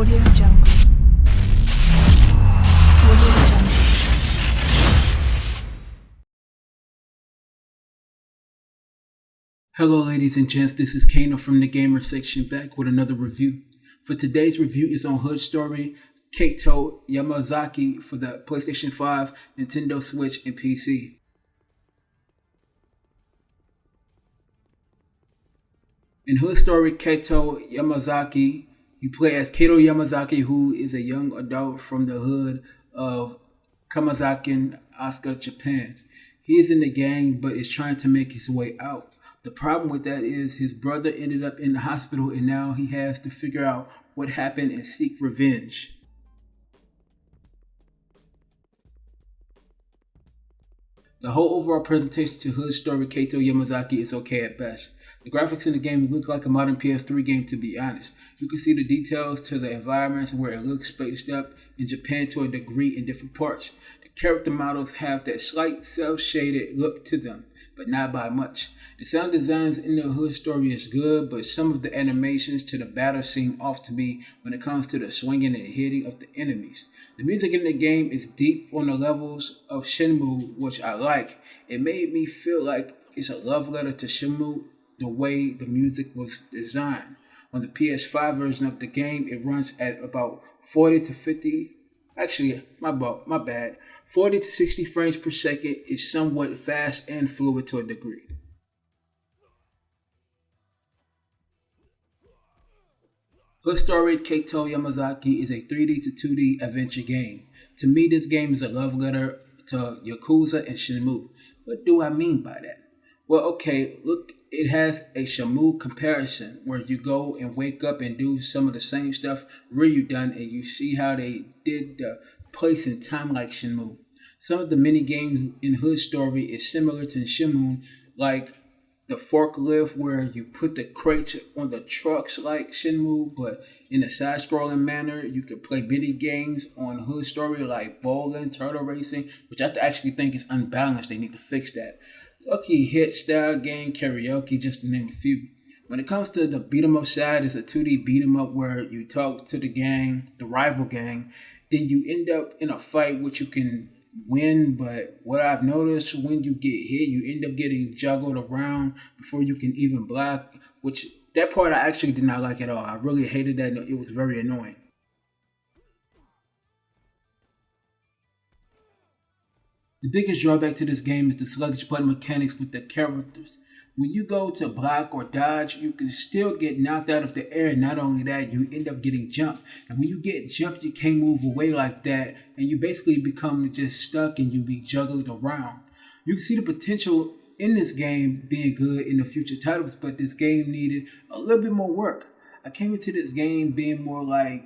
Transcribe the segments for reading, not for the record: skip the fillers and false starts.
Audio Jungle. Audio Jungle. Hello ladies and gents, this is KANO from the gamer section back with another review. For today's review is on Hood Story Kaito Yamazaki for the PlayStation 5, Nintendo Switch, and PC. In Hood Story Kaito Yamazaki, you play as Kaito Yamazaki, who is a young adult from the hood of Kamazaki, Osaka, Japan. He is in the gang but is trying to make his way out. The problem with that is his brother ended up in the hospital and now he has to figure out what happened and seek revenge. The whole overall presentation to Hood Story Kaito Yamazaki is okay at best. The graphics in the game look like a modern PS3 game, to be honest. You can see the details to the environments where it looks spaced up in Japan to a degree in different parts. The character models have that slight cel-shaded look to them, but not by much. The sound designs in the Hood Story is good, but some of the animations to the battle seem off to me when it comes to the swinging and hitting of the enemies. The music in the game is deep on the levels of Shenmue, which I like. It made me feel like it's a love letter to Shenmue, the way the music was designed. On the PS5 version of the game, it runs at about 40 to 50, actually, my bad, 40 to 60 frames per second. Is somewhat fast and fluid to a degree. Hood Story Kaito Yamazaki is a 3D to 2D adventure game. To me, this game is a love letter to Yakuza and Shenmue. What do I mean by that? Well, okay, look, it has a Shenmue comparison where you go and wake up and do some of the same stuff Ryu done, and you see how they did the place and time like Shenmue. Some of the mini games in Hood Story is similar to Shenmue, like the forklift where you put the crates on the trucks like Shenmue, but in a side-scrolling manner. You can play mini games on Hood Story like bowling, turtle racing, which I actually think is unbalanced. They need to fix that. Lucky hit style game, karaoke, just to name a few. When it comes to the beat 'em up side, it's a 2D beat 'em up where you talk to the gang, the rival gang, then you end up in a fight which you can win, but what I've noticed, when you get hit, you end up getting juggled around before you can even block, which that part I actually did not like at all. I really hated that. It was very annoying. The biggest drawback to this game is the sluggish button mechanics with the characters. When you go to block or dodge, you can still get knocked out of the air. Not only that, you end up getting jumped. And when you get jumped, you can't move away like that. And you basically become just stuck and you be juggled around. You can see the potential in this game being good in the future titles, but this game needed a little bit more work. I came into this game being more like,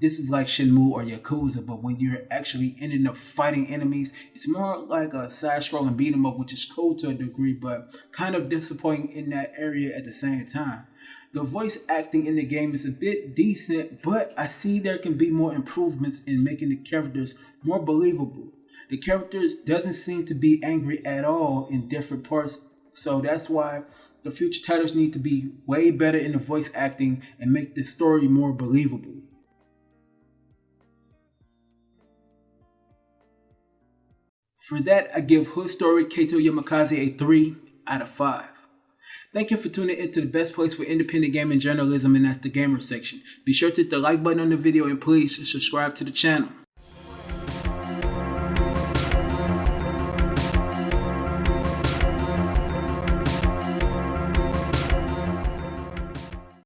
this is like Shenmue or Yakuza, but when you're actually ending up fighting enemies, it's more like a side-scrolling beat 'em up, which is cool to a degree, but kind of disappointing in that area at the same time. The voice acting in the game is a bit decent, but I see there can be more improvements in making the characters more believable. The characters doesn't seem to be angry at all in different parts, so that's why the future titles need to be way better in the voice acting and make the story more believable. For that, I give Hood Story Kaito Yamazaki a 3 out of 5. Thank you for tuning into the best place for independent gaming journalism, and that's the gamer section. Be sure to hit the like button on the video and please subscribe to the channel.